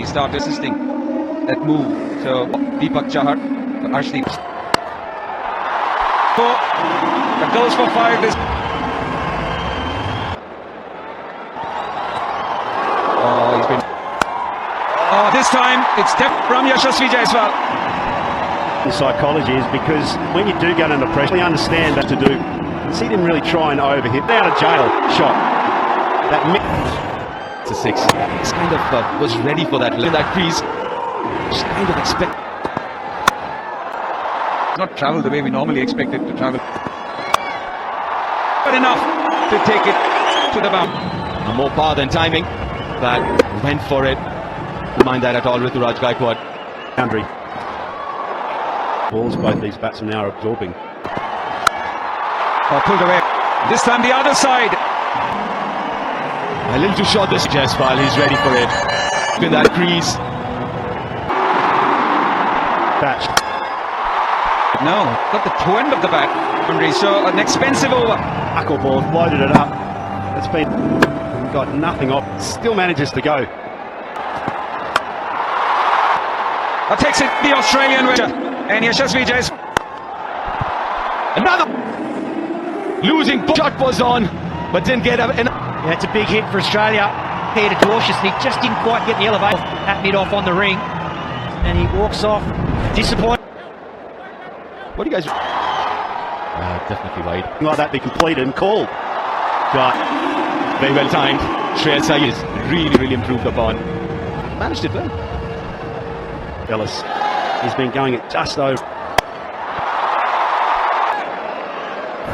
start assisting that move. So Deepak Chahar, Arshdeep. The goes for 5 is. Oh, he's been. Oh, this time it's from Yashasvi Jaiswal. The psychology is because when you do get under pressure, you understand what to do. See him really try and overhit. Out of jail shot. It's a 6. He's kind of was ready for that. In that crease, just kind of expect. Not travel the way we normally expect it to travel, but enough to take it to the bound. More power than timing, but went for it. Don't mind that at all, Rituraj Gaikwad. Boundary. Balls both these batsmen now are absorbing. Oh, pulled away. This time the other side. A little too short this Jaiswal, he's ready for it. In that crease. Batch. No, got the toe end of the bat. So an expensive over. Knuckleball, loaded it up. It's been got nothing off. Still manages to go. Takes it the Australian way. And Yashasvi Jaiswal. Another losing shot was on, but didn't get up. Yeah, it's a big hit for Australia. Peter Dorshus, and he just didn't quite get the elevation at mid-off on the ring. And he walks off disappointed. What do you guys... definitely wide. Like that be completed and called. But very well timed. Shreyas Iyer is really improved upon. Managed it well. Ellis. He's been going it just over.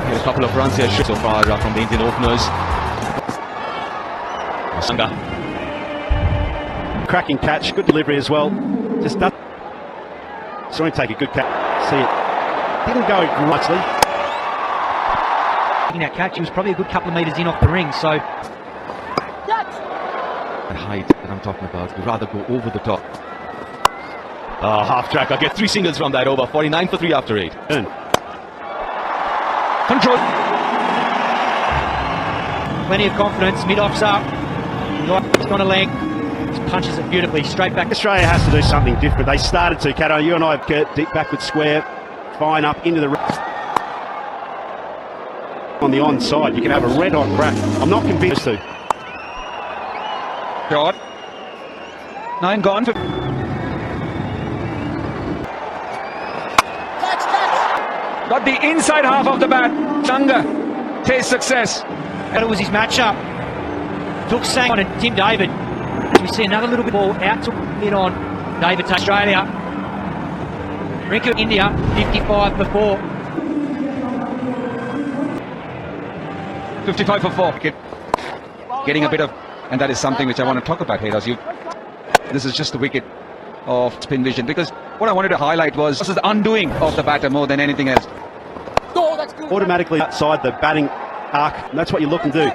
Here a couple of runs here so far from the Indian openers. Sangha. Cracking catch, good delivery as well. Just doesn't. Saw him take a good catch. See it. Didn't go nicely. In that catch, he was probably a good couple of metres in off the ring, so... And height that I'm talking about, we'd rather go over the top. Half track, I'll get 3 singles from that over. 49 for 3 after 8. Control. Plenty of confidence, mid-off's up. He's gone a leg. Just punches it beautifully, straight back. Australia has to do something different. They started to, Kato. You and I have Kurt deep backward square. Fine up into the... On the onside, you can have a red-hot crack. I'm not convinced to. Shot. 9 gone. Got the inside half of the bat. Sangha tastes success. But it was his matchup. Took Sang and Tim David. We see another little bit ball out to in on David to Australia. Rinku India 55 for 4. 55 for 4. Getting a bit of, and that is something which I want to talk about here. This is just the wicket of spin vision, because what I wanted to highlight was this is the undoing of the batter more than anything else. Automatically outside the batting arc, and that's what you look and do.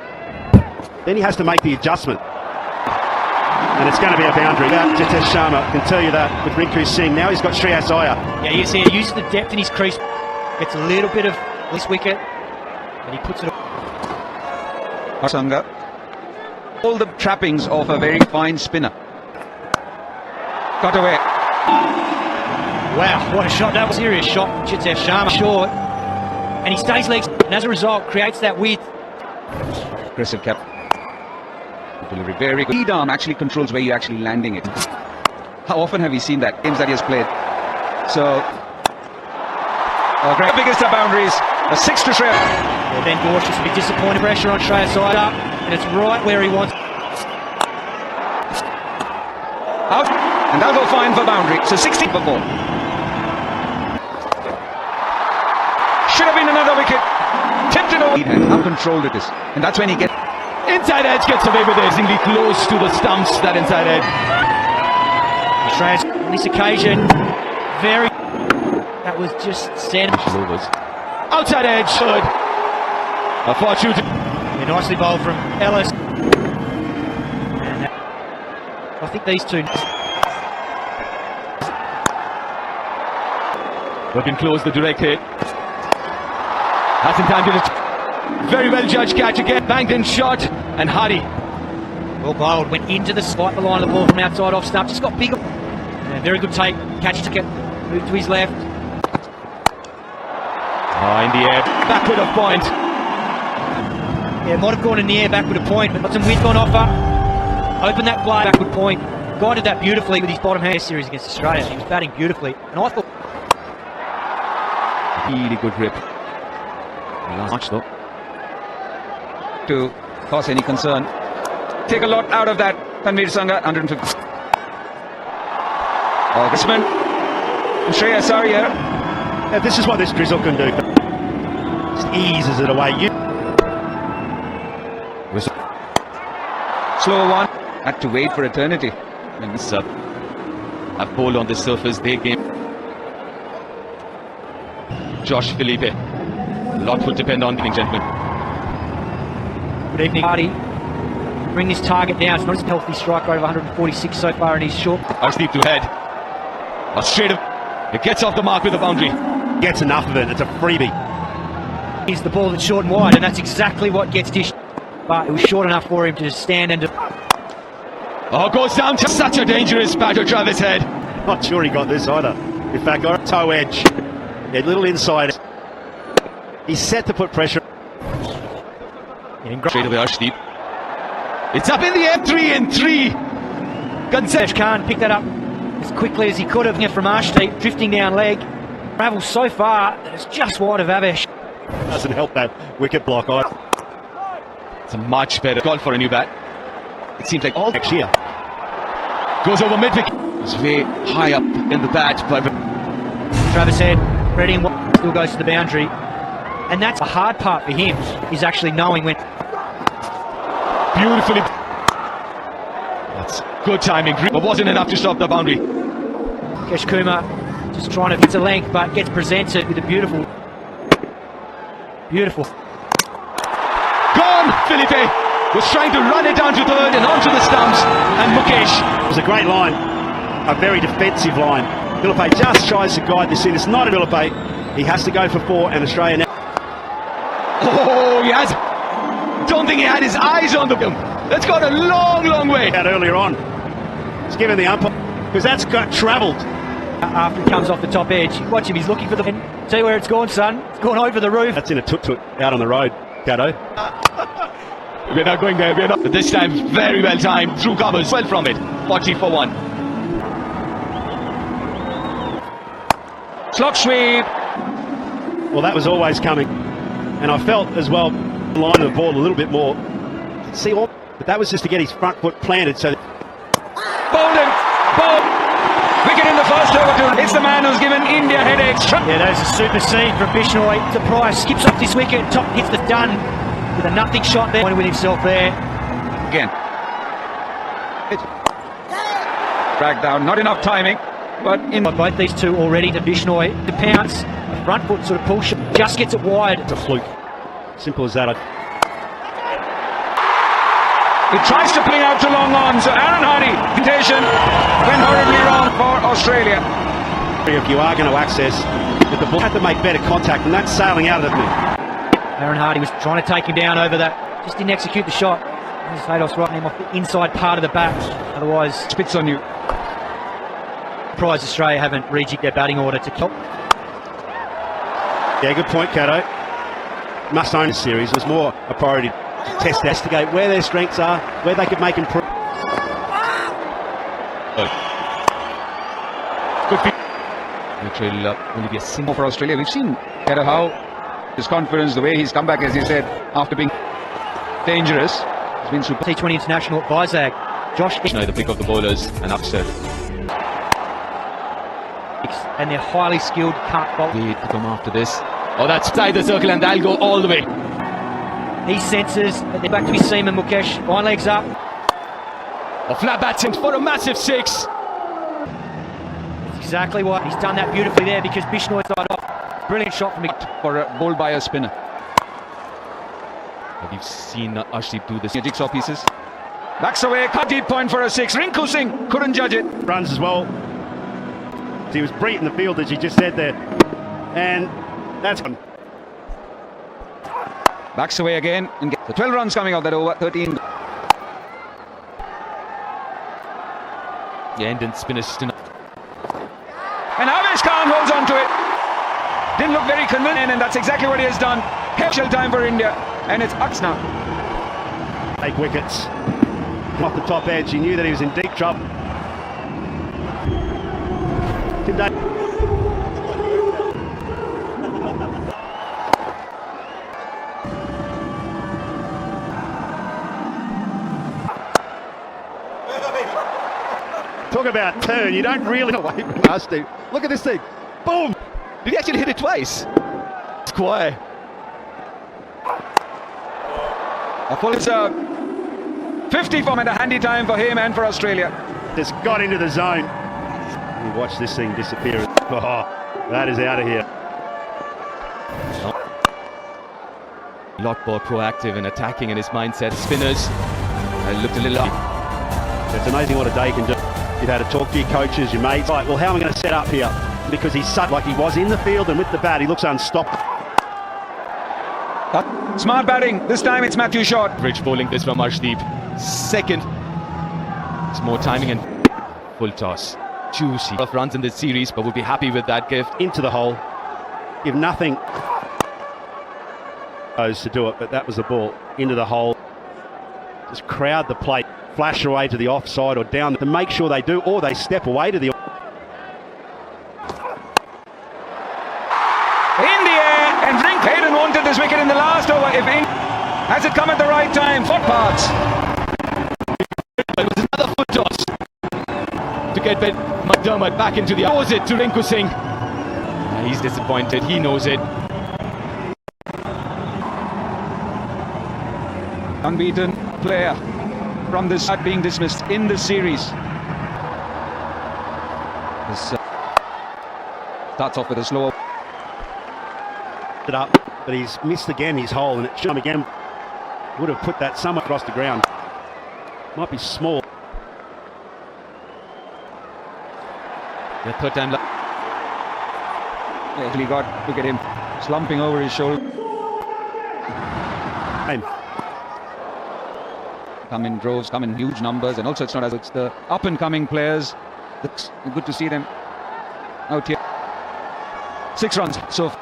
Then he has to make the adjustment. And it's going to be a boundary. Jitesh Sharma can tell you that with Rinku Singh. Now he's got Shreyas Iyer. Yeah, you see he uses the depth in his crease. Gets a little bit of this wicket. And he puts it... Sangha. All the trappings of a very fine spinner. Got away. Wow, what a shot. That was a serious shot. Jitesh Sharma short. And he stays legs. And as a result, creates that width. Aggressive cap. Delivery very good. Lead arm actually controls where you're actually landing it. How often have we seen that? Games that he has played. So, great biggest of boundaries. A 6 to Shreyas. Well, then Dorshus will be disappointed. Pressure on Shreyas Iyer. And it's right where he wants. Out. And that'll go fine for boundary. So 16 for 4. Should have been another wicket. Tipped it over. How controlled it is. And that's when he gets... Inside edge gets away with it. Extremely close to the stumps, that inside edge. Shreyas on this occasion, very... That was just sand. Outside edge, good. A fortune. Yeah, nicely bowled from Ellis. And I think these two... Working close, the direct hit. Hasn't time to... Very well judged catch again. Banged in shot. And Hari Well bowled, went into the spot, the line of the ball from outside off stump, just got bigger. Yeah, very good take, catch ticket, moved to his left. In the air, backward of point. Yeah, might have gone in the air backward a point, but got some width on offer. Opened that glide backward point, guided that beautifully with his bottom hand series against Australia. He was batting beautifully, and I thought Really good grip. Much though. To cause any concern. Take a lot out of that. Tanveer Sangha, 150. Augustman. Shreyas Iyer. Now, this is what this drizzle can do. Just eases it away. Slow one. Had to wait for eternity. And this a bowled on the surface, they game. Josh Philippe. A lot will depend on the gentlemen. good evening, Hardy. Bring this target down. It's not his healthy strike rate of 146 so far in his short. Arshdeep to head. A straight up. It gets off the mark with the boundary. Gets enough of it. It's a freebie. He's the ball that's short and wide, and that's exactly what gets dished. But it was short enough for him to just stand and... Oh, goes down to such a dangerous batter, Travis Head. Not sure he got this either. In fact, got a toe edge. Yeah, little inside. He's set to put pressure. Straight away, Arshdeep. It's up in the air, 3 and 3. Gonzalez Khan picked that up as quickly as he could have from Arshdeep, drifting down leg. Travels so far that it's just wide of Avesh. Doesn't help that wicket block either. It's a much better call for a new bat. It seems like all Next year. goes over mid-wicket. It's way high up in the bat, but Travis Head, Reading still goes to the boundary. And that's the hard part for him, is actually knowing when... beautifully. That's good timing, but wasn't enough to stop the boundary. Kesh Kumar just trying to get to length, but gets presented with a beautiful... Gone! Philippe was trying to run it down to third and onto the stumps, and Mukesh. It was a great line. A very defensive line. Philippe just tries to guide this in. It's not a Philippe. He has to go for 4, and Australia now. Oh, he has. Don't think he had his eyes on the film. That's gone a long, long way. Out earlier on. It's given the umpire, because that's got travelled. After he comes off the top edge, watch him, he's looking for the... See where it's gone, son? It's gone over the roof. That's in a tut-tut out on the road, Cato. We're not going there, we're not. But this time, very well timed. Through covers, well from it. 40 for 1. Slog sweep. Well, that was always coming. And I felt as well the line of the ball a little bit more. See, all, but that was just to get his front foot planted. So Bolden. Wicket in the first over. It's the man who's given India headaches. Yeah, that was a super seed from Bishnoi. The prize skips off this wicket, top hits the dun with a nothing shot there. With himself there. Again. Dragged down. Not enough timing. But in Both these two already to Bishnoi. The pounce, the front foot sort of pull shot, just gets it wide. it's a fluke. Simple as that. He tries to play out to long on, so Aaron Hardy, intention, went horribly wrong for Australia. If you are going to access, but the ball had to make better contact, and that's sailing out of the... Aaron Hardy was trying to take him down over that, just didn't execute the shot. Hados right him off the inside part of the bat. Otherwise, Spits on you. surprised Australia haven't rejigged their batting order to kill. Yeah, good point, Cato. Must own the series. It was more a priority to test, investigate where their strengths are, where they could make improvement. Good feed. Which will only be a single For Australia, we've seen Kedah how his confidence, the way he's come back, as he said, after being dangerous, has been super. T20 International at Vizag. Josh Now the pick of the bowlers and upset. and they're highly skilled, can't bowl. Need to come after this. Oh, that's inside the circle and they'll go all the way. He senses that they're back to his seaman, Mukesh. Line legs up. A flat batting for a massive 6. That's exactly what he's done that beautifully there because Bishnoi side off. Brilliant shot from him. For a bowled by a spinner. We've seen Arshdeep do this. Jigsaw pieces. Backs away, cut deep point for a 6. Rinku Singh couldn't judge it. Runs as well. He was brilliant in the field, as you just said there. And that's... Backs away again. And the 12 runs coming out that over. 13. Yeah, and then spinners tonight. And Avesh Khan holds on to it. Didn't look very convincing, and that's exactly what he has done. Special time for India, and it's Aks now. Take wickets off the top edge. He knew that he was in deep trouble. Tim David. Talk about turn. You don't really away from us, Steve. Look at this thing. Boom. Did he actually hit it twice? It's quiet. A full 50 form and a handy time for him and for Australia. Just got into the zone. You watch this thing disappear. Oh, that is out of here. A lot more proactive and attacking in his mindset. Spinners looked a little up. It's amazing what a day can do. You've had to talk to your coaches, your mates. Right, well, how am I going to set up here? Because he's such like he was in the field, and with the bat, he looks unstoppable. Smart batting. This time it's Matthew Short. Bridge bowling this from Arshdeep. Second. It's more timing and full toss. Juicy. Of runs in this series, but we'll be happy with that gift. Into the hole. Give nothing to do it, but that was the ball. Into the hole. Just crowd the plate. Flash away to the offside or down to make sure they do, or they step away to the... In the air, and Rink Hayden wanted this wicket in the last over. Has it come at the right time? Footpaths. It was another foot toss to get Ben McDermott back into the opposite to Rinku Singh. He's disappointed. He knows it. Unbeaten player from this side being dismissed in this series. This starts off with a slow it up, but he's missed again his hole, and it should have again. Would have put that somewhere across the ground. Might be small. The third time. Actually got, look at him slumping over his shoulder. Come in droves, come in huge numbers, and also it's not as it's the up and coming players. It's good to see them out here. 6 runs, so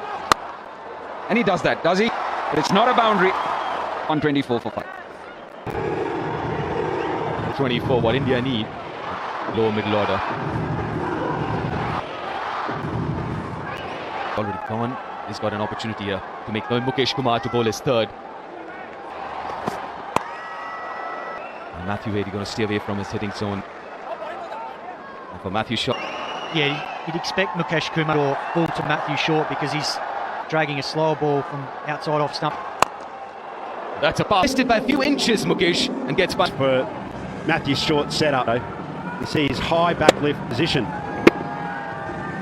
and he does that, does he? But it's not a boundary. 124 for 5. 24, what India need. Lower middle order. Already gone. He's got an opportunity here to make Mukesh Kumar to bowl his third. And Matthew Wade going to stay away from his hitting zone. And for Matthew Short. Yeah, you'd expect Mukesh Kumar to ball to Matthew Short because he's dragging a slower ball from outside off stump. That's a pass. Missed it by a few inches, Mukesh, and gets back. For Matthew Short setup, though, you see his high back lift position.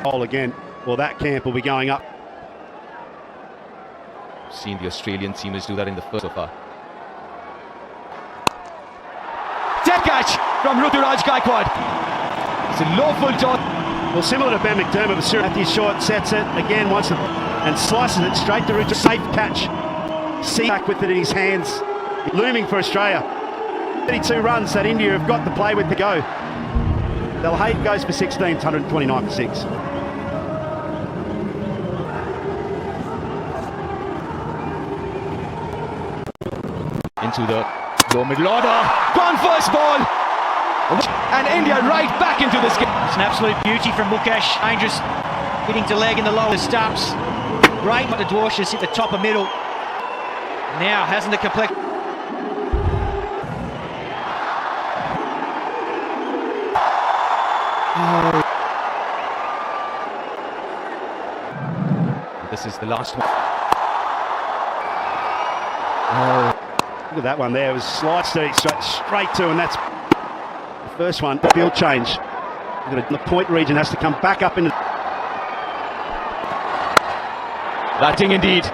Hole again. Well, that camp will be going up. Seen the Australian seamers do that in the first so far. Dead catch from Ruturaj Gaikwad. It's a low full toss. Well, similar to Ben McDermott, but Matthew Short sets it again once and slices it straight to Ruturaj. Safe catch. See back with it in his hands. Looming for Australia. 32 runs that India have got to play with to go. Delhaid goes for 16, 129 for 6. Into the low middle order. Gone first ball. And India right back into this game. It's an absolute beauty from Mukesh. Dangerous hitting to leg in the lower stumps. Great what the Dwarshas hit the top of middle. Now hasn't the complete. This is the last one. Look at that one there. It was slide straight to, and that's the first one. Field change. The point region has to come back up into. Batting indeed.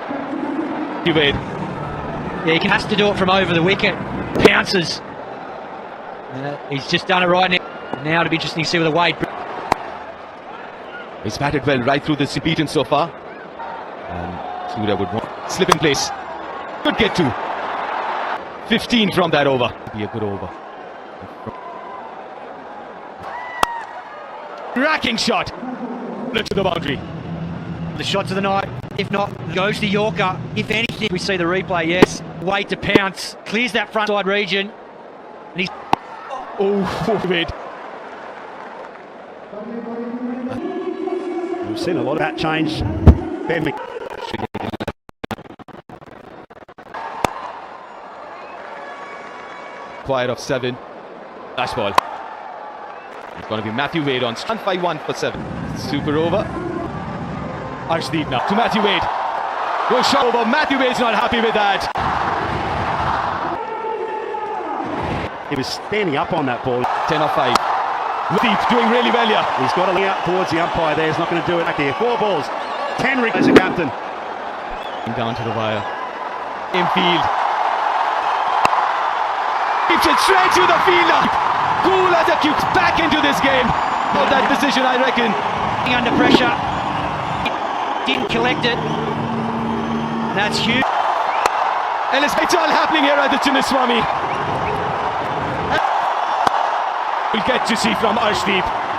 Wade. Yeah, he has to do it from over the wicket. Pounces. He's just done it right now. Now it'll be interesting to see whether Wade. He's batted well right through this beaten so far. And Surya would want slip in place. Could get to 15 from that over. Be a good over. Racking shot. Look to the boundary. The shots of the night, if not, goes to Yorker. If anything, we see the replay, yes. Wait to pounce, clears that front side region. And he's Oh, wait. We've seen a lot of that change. Ben Mc- Quiet of 7. Last ball. It's going to be Matthew Wade on stand 5-1 for 7. Super over. Arshdeep now to Matthew Wade. Good shot over. Matthew Wade's not happy with that. He was standing up on that ball. 10 of 5. Deep doing really well here. He's got to lay out towards the umpire there. He's not going to do it back here. 4 balls. 10 as a captain. Down to the wire. Infield. Keeps it straight to the fielder. Cool as a cube. Back into this game. Of that decision, I reckon. under pressure. Didn't collect it. That's huge. And it's all happening here at the Chinnaswamy. We'll get to see from Arshdeep.